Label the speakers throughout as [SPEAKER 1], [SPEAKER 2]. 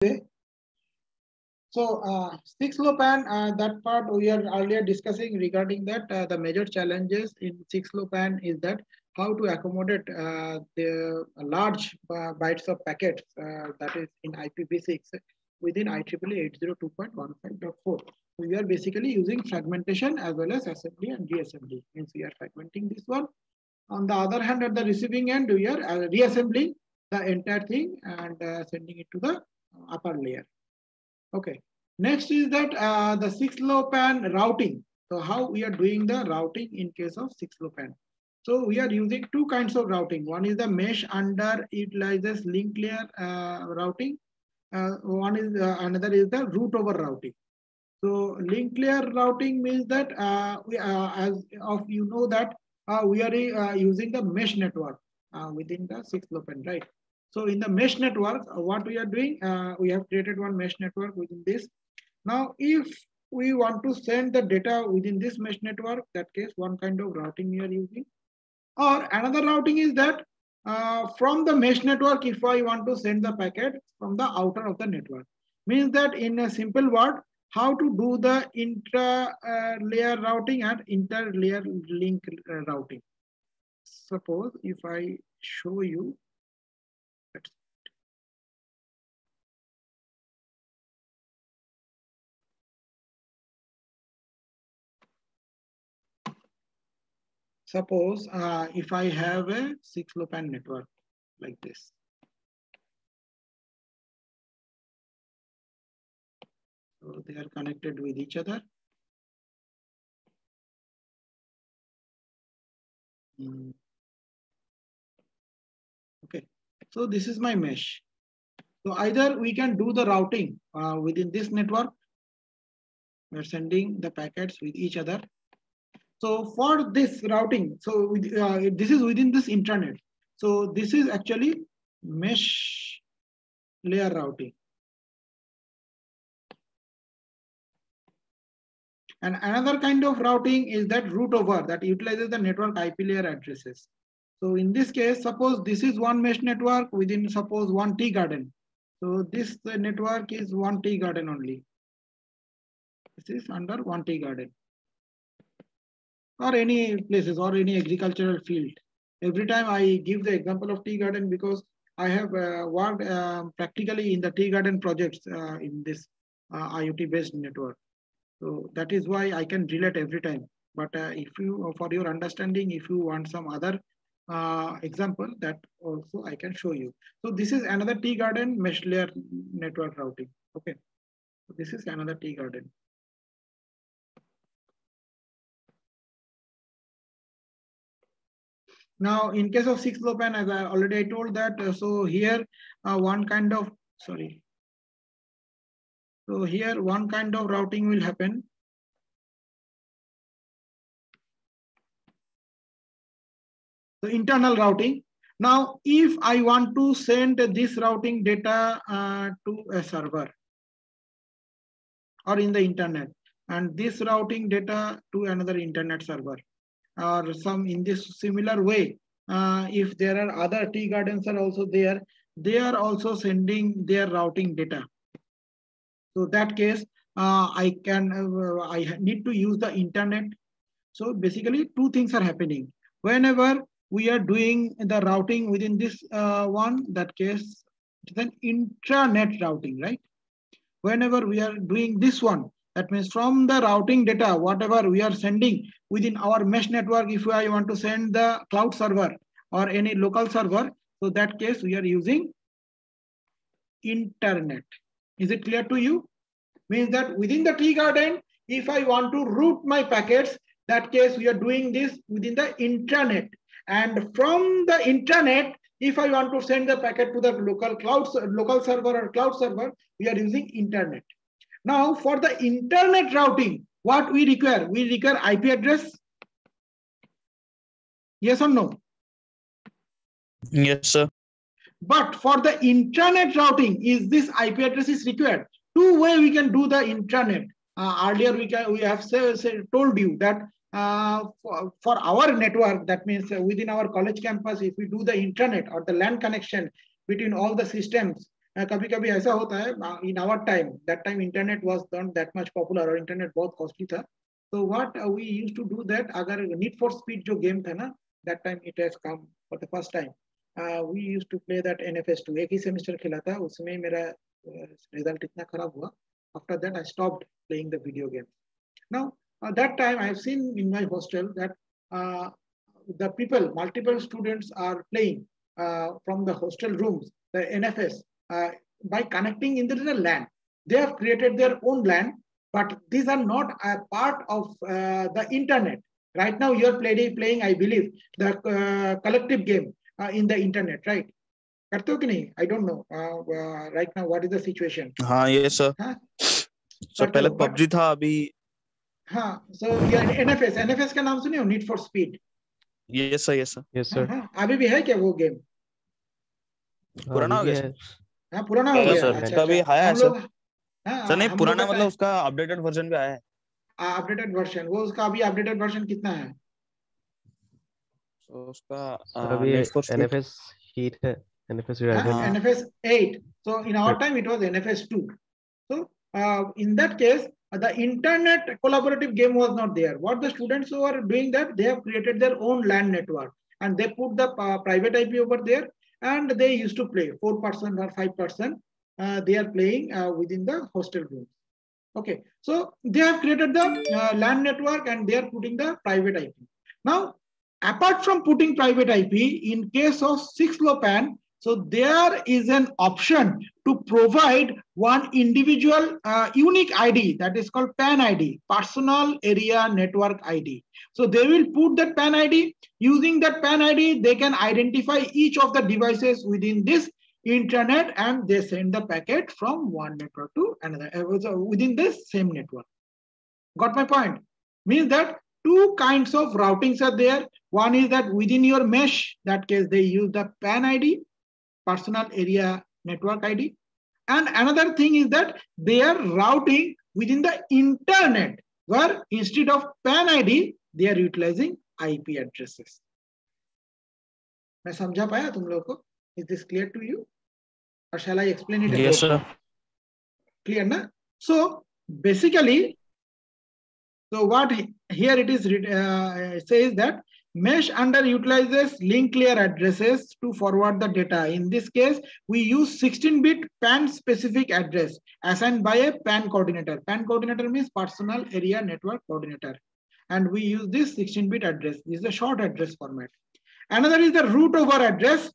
[SPEAKER 1] So 6LoWPAN, that part we are earlier discussing regarding that the major challenges in 6LoWPAN is that how to accommodate the large bytes of packets that is in IPv6 within IEEE 802.15.4. So we are basically using fragmentation as well as assembly and reassembly. Means we are fragmenting this one. On the other hand, at the receiving end, we are reassembling the entire thing and sending it to the upper layer. Okay. Next is that the 6LoWPAN routing. So how we are doing the routing in case of 6LoWPAN. So we are using two kinds of routing. One is the mesh under utilizes link layer routing. One is another is the root over routing. So link layer routing means that as of you know that we are using the mesh network within the 6LoWPAN, right? So in the mesh network, what we are doing, we have created one mesh network within this. Now, if we want to send the data within this mesh network, that case one kind of routing we are using. Or another routing is that from the mesh network, if I want to send the packet from the outer of the network, means that in a simple word, how to do the intra-layer routing and inter-layer link routing. Suppose if I show you, suppose if I have a 6LoWPAN network like this. So they are connected with each other. Okay, so this is my mesh. So either we can do the routing within this network. We're sending the packets with each other. So for this routing, so this is within this intranet. So this is actually mesh layer routing. And another kind of routing is that root over that utilizes the network IP layer addresses. So in this case, suppose this is one mesh network within suppose one T garden. So this network is one T garden only. This is under one T garden. Or any places or any agricultural field. Every time I give the example of tea garden because I have worked practically in the tea garden projects in this IoT based network. So that is why I can relate every time. But if you, for your understanding, if you want some other example, that also I can show you. So this is another tea garden mesh layer network routing. Okay. So this is another tea garden. Now, in case of 6LoWPAN, as I already told that, so here one kind of, sorry. So here one kind of routing will happen. So internal routing. Now, if I want to send this routing data to a server or in the internet, and this routing data to another internet server, or some in this similar way, if there are other tea gardens are also there, they are also sending their routing data. So that case, I need to use the internet. So basically two things are happening. Whenever we are doing the routing within this one, that case, it's an intranet routing, right? Whenever we are doing this one, that means from the routing data, whatever we are sending within our mesh network, if I want to send the cloud server or any local server, so that case we are using internet. Is it clear to you? Means that within the tea garden, if I want to route my packets, that case we are doing this within the intranet. And from the intranet, if I want to send the packet to the local server or cloud server, we are using internet. Now for the internet routing, what we require? We require IP address. Yes or no?
[SPEAKER 2] Yes, sir.
[SPEAKER 1] But for the intranet routing, is this IP address is required? Two ways we can do the intranet. Earlier we have told you that for our network, that means within our college campus, if we do the intranet or the LAN connection between all the systems, कभी-कभी ऐसा होता है in our time, that time internet was not that much popular और internet बहुत costly था. So what we used to do that, अगर Need for Speed जो game था ना, that time it has come for the first time. We used to play that NFS2. एक ही semester खेला था, उसमें मेरा रिजल्ट इतना खराब हुआ. After that I stopped playing the video game. Now that time I have seen in my hostel that the people, multiple students are playing from the hostel rooms, the NFS, by connecting into the LAN. They have created their own LAN, but these are not a part of the internet. Right now, you're playing, I believe, the collective game in the internet, right? करते हो कि नहीं? I don't know. Right now, what is the situation?
[SPEAKER 2] हाँ ये sir.
[SPEAKER 1] So
[SPEAKER 2] पहले PUBG था, अभी.
[SPEAKER 1] हाँ. So yeah, NFS का नाम सुने हो? Need for Speed.
[SPEAKER 2] Yes sir, yes sir.
[SPEAKER 3] Yes sir.
[SPEAKER 1] अभी भी है क्या वो गेम?
[SPEAKER 2] पुराना हो गया.
[SPEAKER 1] हाँ पुराना हो गया.
[SPEAKER 2] अच्छा भी आया है सर. सर नहीं, पुराना मतलब उसका अपडेटेड वर्जन भी आया है.
[SPEAKER 1] अपडेटेड वर्जन, वो उसका अभी अपडेटेड वर्जन कितना है?
[SPEAKER 2] तो उसका
[SPEAKER 3] अभी NFS हीट है, NFS
[SPEAKER 1] Revival. NFS 8. So in our time it was NFS 2. So in that case, the internet collaborative game was not there. What the students who are doing that, they have created their own LAN network and they put the private IP over there and they used to play 4% or 5%. They are playing within the hostel room. Okay, so they have created the LAN network and they are putting the private IP. Now, apart from putting private IP, in case of 6LoWPAN, so there is an option to provide one individual unique ID that is called PAN ID, Personal Area Network ID. So they will put that PAN ID. Using that PAN ID, they can identify each of the devices within this internet and they send the packet from one network to another within this same network. Got my point? Means that two kinds of routings are there. One is that within your mesh, that case they use the PAN ID, Personal Area Network ID. And another thing is that they are routing within the internet, where instead of PAN ID, they are utilizing IP addresses. मैं समझा पाया तुम लोगों को? Is this clear to you? Or shall I explain it again?
[SPEAKER 2] Yes, sir.
[SPEAKER 1] Clear, na? So basically, so what here it is says that mesh underutilizes link layer addresses to forward the data. In this case, we use 16-bit PAN specific address assigned by a PAN coordinator. PAN coordinator means Personal Area Network Coordinator. And we use this 16-bit address. This is a short address format. Another is the root over address.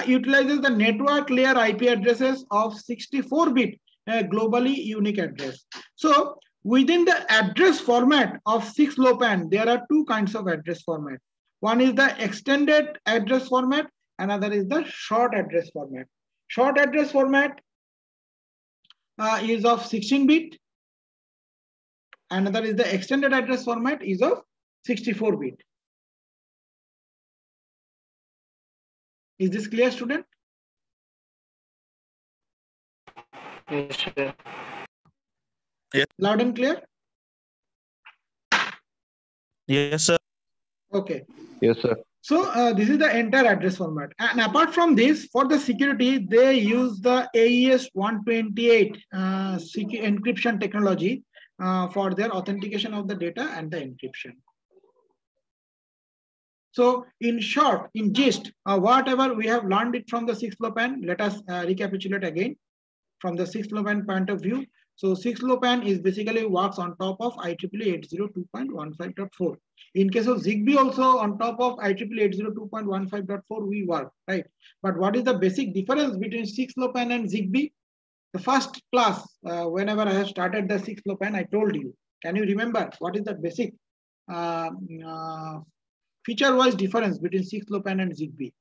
[SPEAKER 1] Utilizes the network layer IP addresses of 64-bit globally unique address. So within the address format of 6LoWPAN, there are two kinds of address format. One is the extended address format, another is the short address format. Short address format is of 16-bit. Another is the extended address format is of 64-bit. Is this clear, student?
[SPEAKER 4] Yes, sir.
[SPEAKER 2] Yes.
[SPEAKER 1] Loud and clear?
[SPEAKER 2] Yes, sir.
[SPEAKER 1] Okay.
[SPEAKER 4] Yes, sir.
[SPEAKER 1] So this is the entire address format. And apart from this, for the security, they use the AES 128 encryption technology for their authentication of the data and the encryption. So in short, in gist, whatever we have learned it from the 6LoWPAN, let us recapitulate again from the 6LoWPAN point of view. So 6LoWPAN is basically works on top of IEEE 802.15.4. In case of ZigBee also on top of IEEE 802.15.4 we work, right? But what is the basic difference between 6LoWPAN and ZigBee? The first class, whenever I have started the 6LoWPAN, I told you. Can you remember what is the basic feature-wise difference between 6LoWPAN and ZigBee?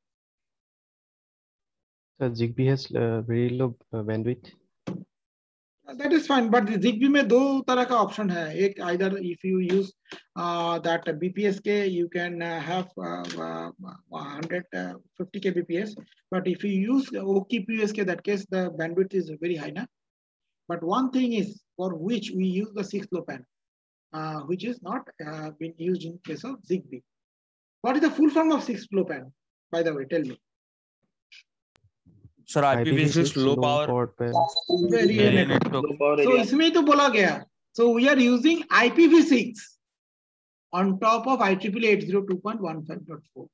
[SPEAKER 3] So ZigBee has very low bandwidth.
[SPEAKER 1] That is fine, but the ZigBee में दो तरह का option है. एक either if you use that BPSK, you can have 150 kbps. But if you use OKPSK, that case the bandwidth is very high, na? But one thing is for which we use the 6LoWPAN, which is not been used in case of ZigBee. What is the full form of 6LoWPAN? By the way, tell me.
[SPEAKER 2] Sir IPv6 low power
[SPEAKER 1] variant network. So इसमें ही तो बोला गया. So we are using IPv6 on top of IEEE 802.15.4.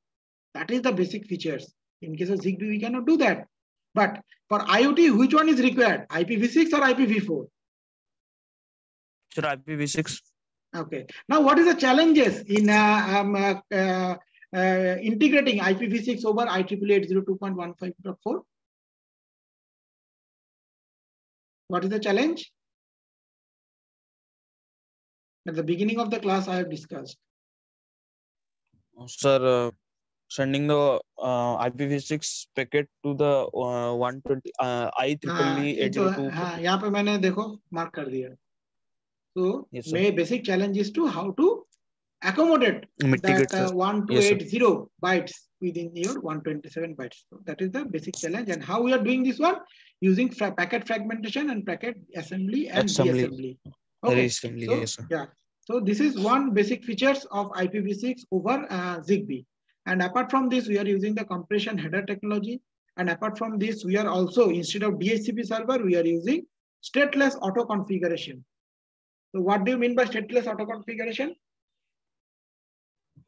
[SPEAKER 1] That is the basic features. In case of ZigBee, we cannot do that. But for IoT, which one is required? IPv6 or IPv4?
[SPEAKER 2] Sir, IPv6.
[SPEAKER 1] Okay. Now, what is the challenges in integrating IPv6 over IEEE 802.15.4? What is the challenge? At the beginning of the class, I have discussed.
[SPEAKER 2] Sir, sending the IPv6 packet to the 120 IEEE 802.
[SPEAKER 1] यहाँ पे मैंने देखो mark कर दिया. So, my basic challenge is to how to accommodate that 1280 bytes within your 127 bytes. So that is the basic challenge. And how we are doing this one? Using packet fragmentation and packet assembly and reassembly. Okay. So,
[SPEAKER 2] yes, sir.
[SPEAKER 1] Yeah. So this is one basic features of IPv6 over ZigBee. And apart from this, we are using the compression header technology. And apart from this, we are also, instead of DHCP server, we are using stateless auto configuration. So what do you mean by stateless auto configuration?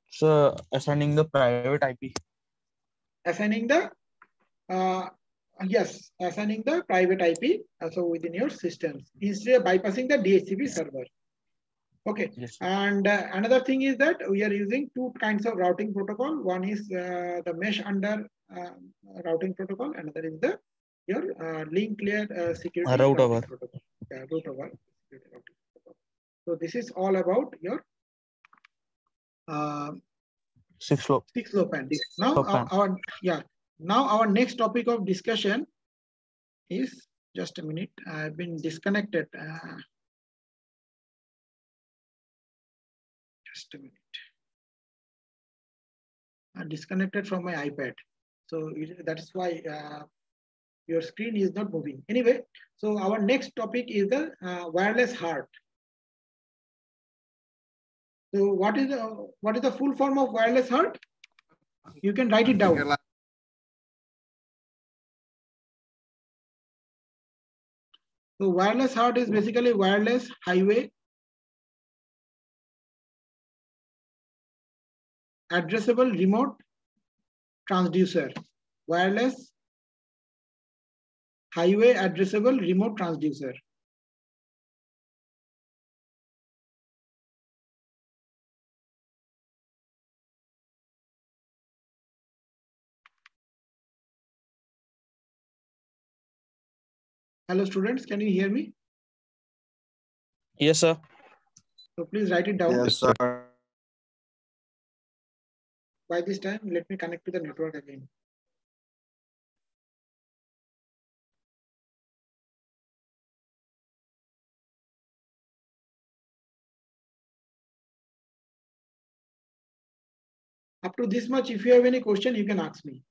[SPEAKER 2] So assigning the private IP.
[SPEAKER 1] Assigning the assigning the private IP also within your systems instead of bypassing the DHCP server. Okay. Yes. And another thing is that we are using two kinds of routing protocol. One is the mesh under routing protocol. Another is the your link layer security routing protocol. Route over security routing protocol. So this is all about your 6LoWPAN. Now our next topic of discussion is, just a minute, I've been disconnected. Just a minute. I'm disconnected from my iPad. So that is why your screen is not moving. Anyway, so our next topic is the wireless HART. So what is the full form of wireless HART? You can write it down. So wireless HART is basically wireless highway addressable remote transducer. Wireless highway addressable remote transducer. Hello students, can you hear me?
[SPEAKER 2] Yes, sir.
[SPEAKER 1] So please write it down.
[SPEAKER 4] Yes, sir.
[SPEAKER 1] By this time, let me connect to the network again. Up to this much, if you have any question, you can ask me.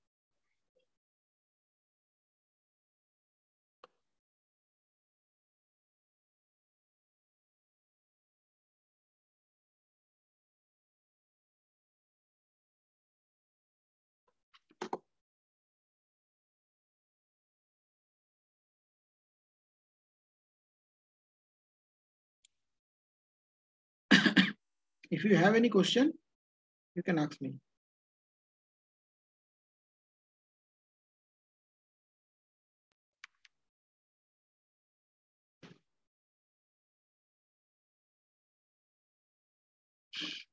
[SPEAKER 1] If you have any question, you can ask me.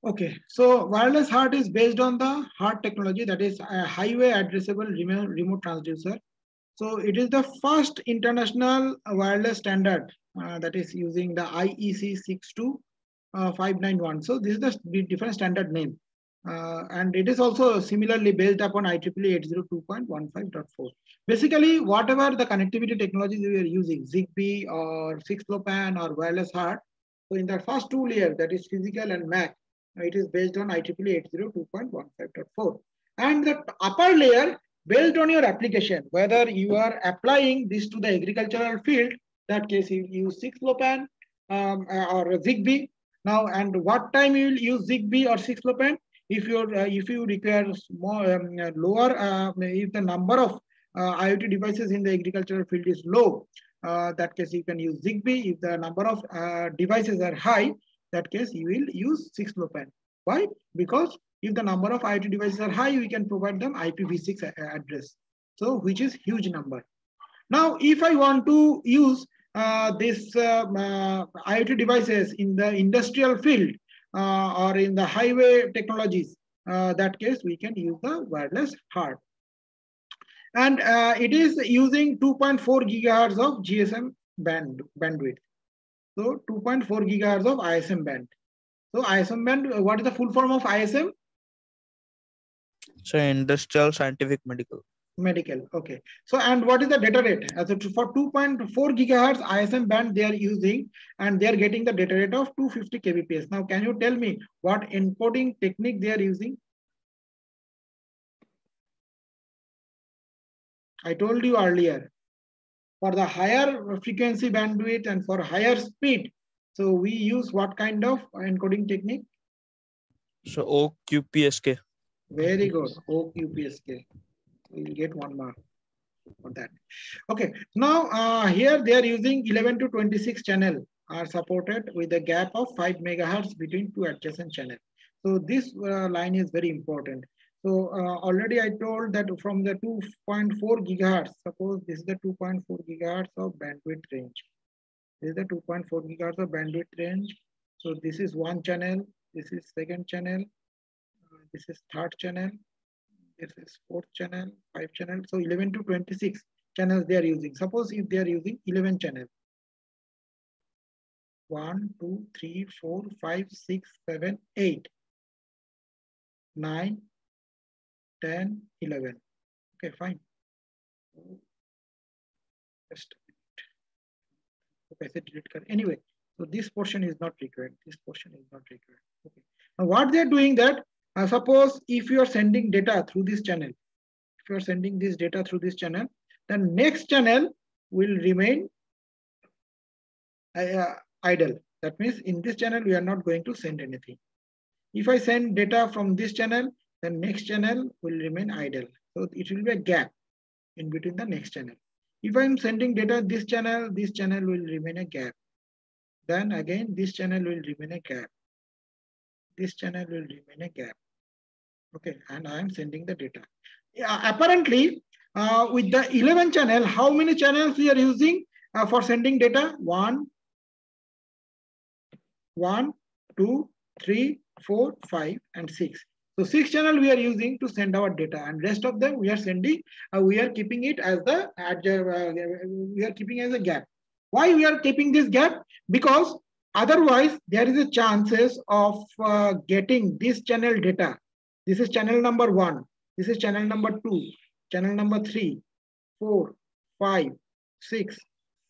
[SPEAKER 1] Okay, so wireless HART is based on the HART technology, that is a highway addressable remote transducer. So it is the first international wireless standard that is using the IEC 62591. So this is the different standard name. And it is also similarly based upon IEEE 802.15.4. Basically, whatever the connectivity technologies we are using, ZigBee or 6LoWPAN or wireless HART, so in the first two layers, that is physical and MAC, it is based on IEEE 802.15.4. And the upper layer, based on your application, whether you are applying this to the agricultural field, that case you use 6LoWPAN or ZigBee. Now, and what time you will use ZigBee or 6LoWPAN? If you require more lower, if the number of IoT devices in the agricultural field is low, that case you can use Zigbee. If the number of devices are high, that case you will use 6LoWPAN. Why? Because if the number of IoT devices are high, we can provide them IPv6 address, so which is huge number. Now, if I want to use this IoT devices in the industrial field or in the highway technologies, that case we can use the wireless HART. And it is using 2.4 gigahertz of GSM bandwidth. So 2.4 gigahertz of ISM band. So ISM band, what is the full form of ISM?
[SPEAKER 2] So industrial, scientific, medical.
[SPEAKER 1] Medical, okay. So, and what is the data rate? So for 2.4 gigahertz ISM band they are using, and they are getting the data rate of 250 kbps. Now, can you tell me what encoding technique they are using? I told you earlier, for the higher frequency bandwidth and for higher speed, so we use what kind of encoding technique?
[SPEAKER 2] So OQPSK.
[SPEAKER 1] Very good, OQPSK. We'll get 1 mark for that. Okay, now here they are using 11 to 26 channel are supported with a gap of 5 megahertz between two adjacent channels. So this line is very important. So already I told that from the 2.4 gigahertz, suppose this is the 2.4 gigahertz of bandwidth range. This is the 2.4 gigahertz of bandwidth range. So this is one channel, this is second channel, this is third channel, this is fourth channel, 5 channel. So 11 to 26 channels they are using. Suppose if they are using 11 channels. 1, 2, 3, 4, 5, 6, 7, 8, 9, 10, 11. Okay, fine. Just anyway, so this portion is not required. This portion is not required. Okay. Now what they are doing that, suppose if you are sending data through this channel, if you are sending this data through this channel, then next channel will remain idle. That means in this channel, we are not going to send anything. If I send data from this channel, then next channel will remain idle. So it will be a gap in between the next channel. If I'm sending data this channel will remain a gap. Then again, this channel will remain a gap. This channel will remain a gap. Okay, and I am sending the data. Apparently, with the 11 channel, how many channels we are using for sending data? 1, 2, 3, 4, 5, and 6. So 6 channel we are using to send our data, and rest of them we are sending. We are keeping it as the we are keeping as a gap. Why we are keeping this gap? Because otherwise there is a chances of getting this channel data. This is channel number 1. This is channel number 2. Channel number 3, 4, 5, 6,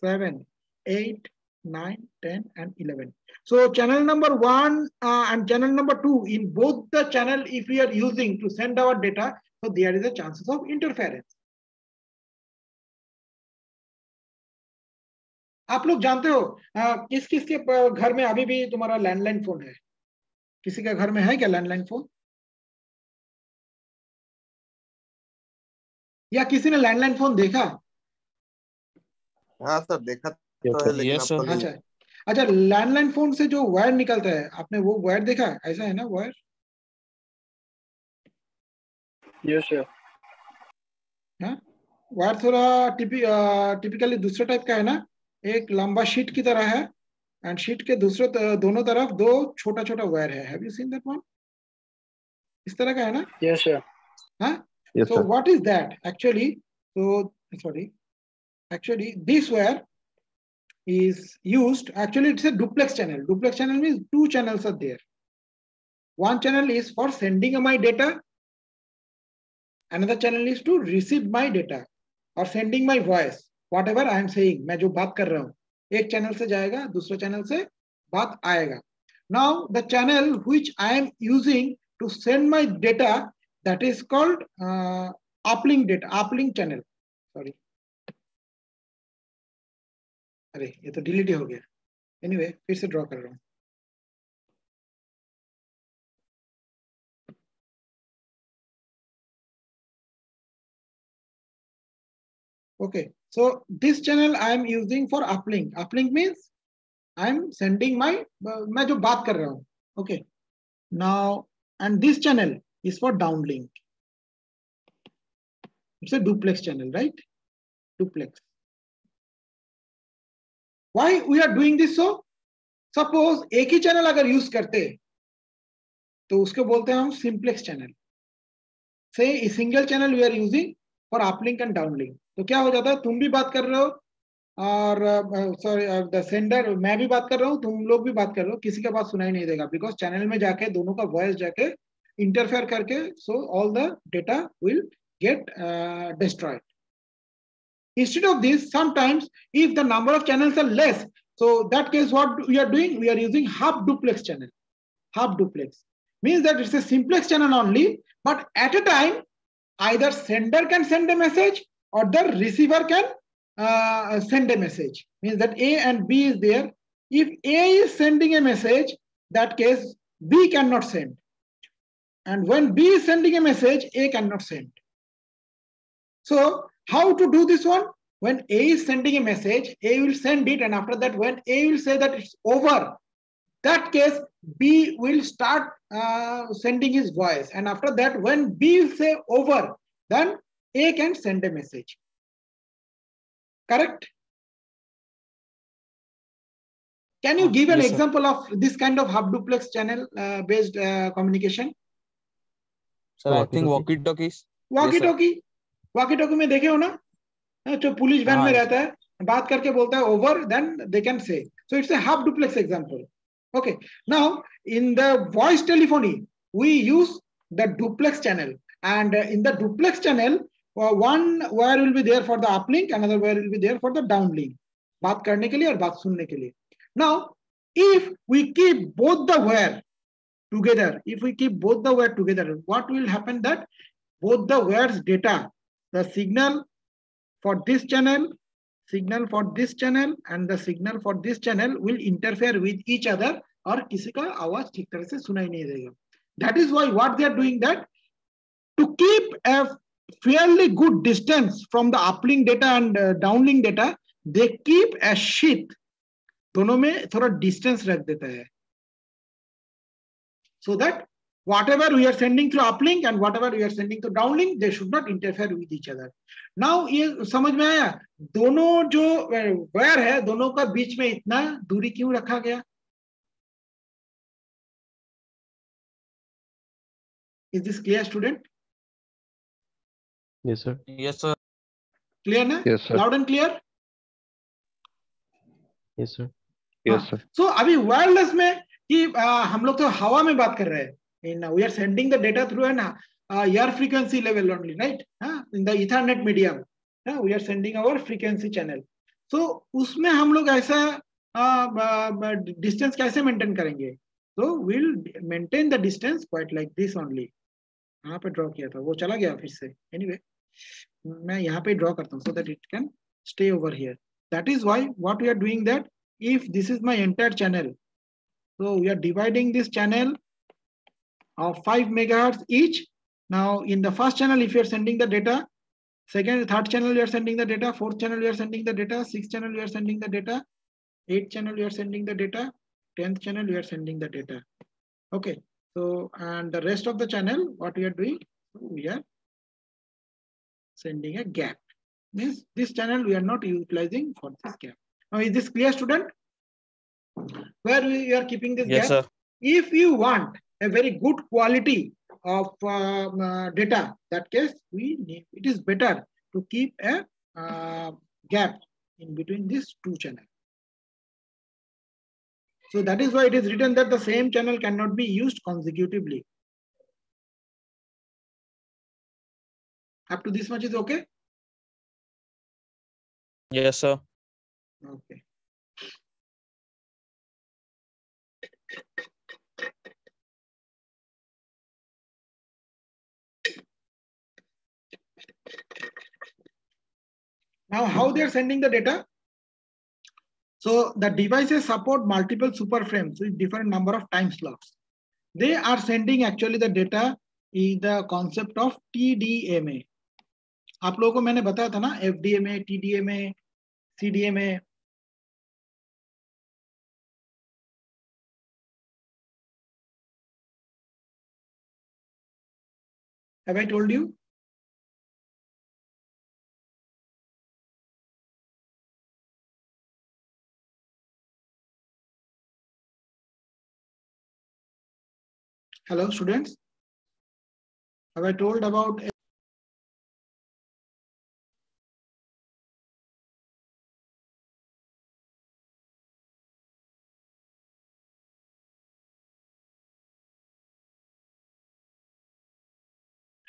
[SPEAKER 1] 7, 8, 9, 10, and 11. So channel number 1 and channel number 2, in both the channel, if we are using to send our data, so there is a chances of interference. आप लोग जानते हो किस किस के घर में अभी भी तुम्हारा लैंडलाइन फोन है? किसी का घर में है क्या लैंडलाइन फोन? या किसी ने लैंडलाइन फोन देखा?
[SPEAKER 5] हाँ सर, देखा तो है, लेकिन
[SPEAKER 2] Yes, sir.
[SPEAKER 1] अच्छा अच्छा, लैंडलाइन फोन से जो वायर निकलता है, आपने वो वायर देखा? ऐसा है ना वायर?
[SPEAKER 4] Yes sir.
[SPEAKER 1] हाँ, वायर थोड़ा टिपिकली दूसरे टाइप का है ना, एक लंबा शीट की तरह है, एंड शीट के दूसरे दोनों तरफ 2 छोटा छोटा वायर है. Have you seen that one? इस तरह का है ना?
[SPEAKER 4] Yes sir.
[SPEAKER 1] हाँ.
[SPEAKER 5] Yes,
[SPEAKER 1] So
[SPEAKER 5] sir.
[SPEAKER 1] what is that actually? So sorry, actually this wire is used, actually it's a duplex channel. Duplex channel means 2 channels are there. One channel is for sending my data, another channel is to receive my data or sending my voice, whatever I am saying. मैं जो बात कर रहा हूँ, एक channel से जाएगा, दूसरे चैनल से बात आएगा. Now the channel which I am using to send my data, that is called uplink data, uplink channel. Sorry, अरे ये तो डिलीट हो गया. Anyway, फिर से ड्रॉ कर रहा हूँ. Okay, so this channel I am using for uplink. Uplink means I am sending my मैं जो बात कर रहा हूँ. Okay, now and this channel is for downlink. It's a duplex channel, right? Duplex. Why we are doing this so? Suppose एक ही channel अगर use करते तो उसको बोलते हैं हम simplex channel. Say a single channel we are using for uplink and downlink. तो क्या हो जाता है, तुम भी बात कर रहे हो और सॉरी द सेंडर, मैं भी बात कर रहा हूँ, तुम लोग भी बात कर रहे हो, किसी का बात सुनाई नहीं देगा बिकॉज चैनल में जाके दोनों का वॉइस जाके इंटरफेयर करके so all the data will get destroyed. Instead of this, sometimes if the number of channels are less, so that case what we are doing, we are using half duplex channel. Half duplex means that it's a simplex channel only, but at a time either sender can send a message or the receiver can send a message. Means that A and B is there. If A is sending a message, that case B cannot send, and when B is sending a message, A cannot send. So how to do this one? When A is sending a message, A will send it, and after that, when A will say that it's over, that case B will start sending his voice, and after that, when B will say over, then A can send a message. Correct? Can you give an example of this kind of half duplex channel based communication?
[SPEAKER 2] Sir, I think walkie-talkies.
[SPEAKER 1] Walkie-talkie. Walkie-talkie में देखे हो ना, जो police van में रहता है, बात करके बोलता है over, then they can say. So it's a half duplex example. Okay. Now in the voice telephony, we use the duplex channel, and in the duplex channel, one wire will be there for the uplink, another wire will be there for the downlink. बात करने के लिए और बात सुनने के लिए. Now, if we keep both the wire together, what will happen that both the wires data, the signal for this channel, signal for this channel, and the signal for this channel will interfere with each other, और किसी का आवाज ठीक तरह से सुनाई नहीं देगा. That is why what they are doing, that to keep a fairly good distance from the uplink data and downlink data, they keep a sheath. दोनों में थोड़ा distance रख देता है, so that whatever we are sending through uplink and whatever we are sending through downlink, they should not interfere with each other. Now ये समझ में आया, दोनों जो वायर है, दोनों का बीच में इतना दूरी क्यों रखा गया? Is this clear, student?
[SPEAKER 3] Yes, sir.
[SPEAKER 2] Yes, sir.
[SPEAKER 1] Clear ना?
[SPEAKER 5] Yes, sir.
[SPEAKER 1] Loud and clear?
[SPEAKER 3] Yes, sir.
[SPEAKER 5] Yes, sir.
[SPEAKER 1] So अभी वायरलेस में कि हम लोग तो हवा में बात कर रहे हैं. We are sending the data through an air frequency level only, right? In the Ethernet medium, we are sending our frequency channel. So उसमें हम लोग ऐसा distance कैसे maintain करेंगे? So we'll maintain the distance quite like this only. यहाँ पे draw किया था, वो चला गया फिर से. Anyway, मैं यहाँ पे draw करता हूँ so that it can stay over here. That is why what we are doing, that if this is my entire channel, so we are dividing this channel of 5 megahertz each. Now in the first channel, if you are sending the data, third channel you are sending the data, fourth channel you are sending the data, sixth channel you are sending the data, 8th channel you are sending the data, 10th channel you are sending the data. Okay, so and the rest of the channel, what we are doing, we are sending a gap. Means this channel we are not utilizing for this gap. Now is this clear, student? Where we are keeping this
[SPEAKER 2] Yes,
[SPEAKER 1] gap?
[SPEAKER 2] sir.
[SPEAKER 1] If you want a very good quality of data, that case it is better to keep a gap in between these two channels. So that is why it is written that the same channel cannot be used consecutively. Up to this much is okay?
[SPEAKER 2] Yes, sir.
[SPEAKER 1] Okay. Now, how they are sending the data? So the devices support multiple super frames with different number of time slots. They are sending actually the data in the concept of TDMA. आप लोगों को मैंने बताया था ना, FDMA, TDMA, CDMA. Have I told you? Hello, students. Have I told about?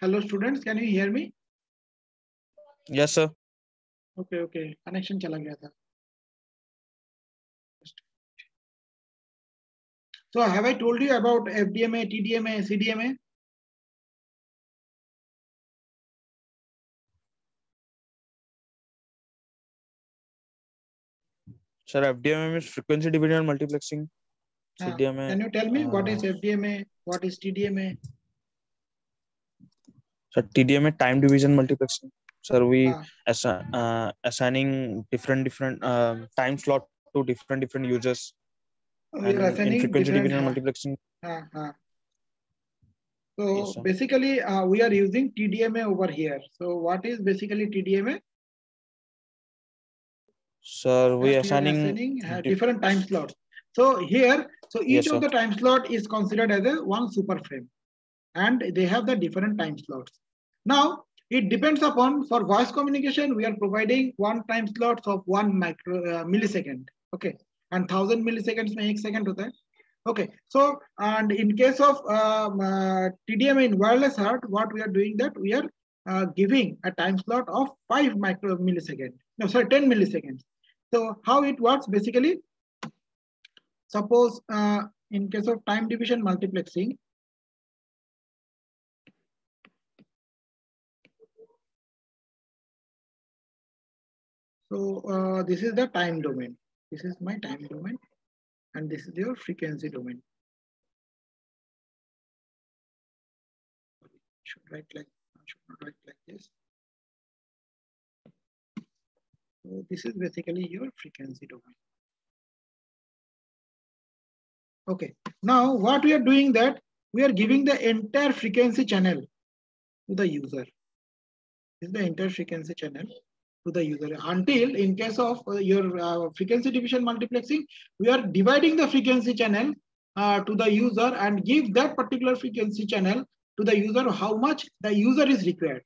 [SPEAKER 1] Hello, students. Can you hear me?
[SPEAKER 2] Yes, sir.
[SPEAKER 1] Okay, okay. Connection चला गया था. So have I told you about FDMA, TDMA, CDMA?
[SPEAKER 2] Sir, FDMA means frequency division multiplexing. CDMA.
[SPEAKER 1] Can you tell me what is FDMA? What is TDMA?
[SPEAKER 2] Sir, TDMA time division multiplexing. Sir, we assigning different time slot to different users.
[SPEAKER 1] We are assigning
[SPEAKER 2] in frequency
[SPEAKER 1] different
[SPEAKER 2] division multiplexing.
[SPEAKER 1] So
[SPEAKER 2] Yes, sir.
[SPEAKER 1] basically, we are using TDMA over here. So what is basically TDMA?
[SPEAKER 2] Sir, we are assigning
[SPEAKER 1] different time slots. So here, so each
[SPEAKER 2] yes,
[SPEAKER 1] of
[SPEAKER 2] sir.
[SPEAKER 1] the time slot is considered as a one super frame, and they have the different time slots. Now it depends upon, for voice communication, we are providing one time slots of 1 millisecond. Okay, and 1000 milliseconds में 1 second होता है. Okay, so and in case of TDMA in wireless HART, what we are doing that we are giving a time slot of 5 milliseconds. No, sorry, 10 milliseconds. So how it works basically? Suppose in case of time division multiplexing, so this is the time domain. This is my time domain, and this is your frequency domain. Should write like, should not write like this. So this is basically your frequency domain. Okay. Now what we are doing that we are giving the entire frequency channel to the user. This is the entire frequency channel to the user, until in case of your frequency division multiplexing, we are dividing the frequency channel to the user and give that particular frequency channel to the user how much the user is required.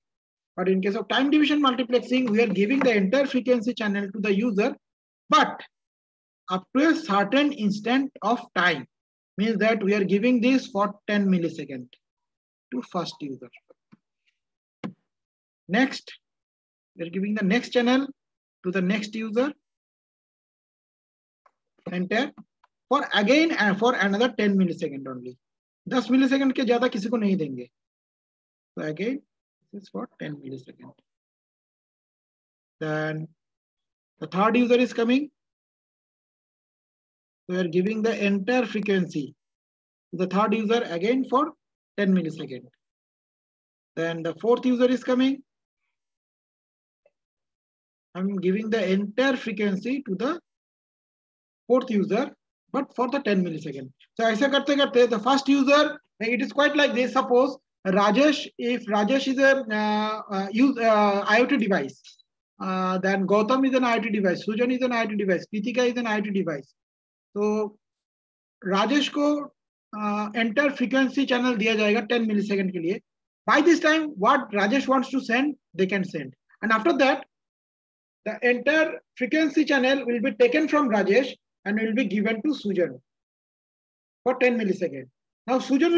[SPEAKER 1] But in case of time division multiplexing, we are giving the entire frequency channel to the user, but up to a certain instant of time. Means that we are giving this for 10 milliseconds to first user. Next, we are giving the next channel to the next user, enter, for again and for another 10 millisecond only. 10 millisecond के ज़्यादा किसी को नहीं देंगे. So again, this is for 10 milliseconds. Then the third user is coming. We are giving the entire frequency to the third user again for 10 milliseconds. Then the fourth user is coming. I'm giving the entire frequency to the fourth user, but for the 10 milliseconds. So ऐसे करते करते the first user, it is quite like this. Suppose Rajesh, if Rajesh is a IoT device, then Gautam is an IoT device, Sujan is an IoT device, Kritika is an IoT device. So Rajesh को entire frequency channel दिया जाएगा 10 millisecond के लिए. By this time, what Rajesh wants to send, they can send. And after that, the entire frequency channel will be taken from Rajesh and will be given to Sujan for 10 milliseconds. Now Sujan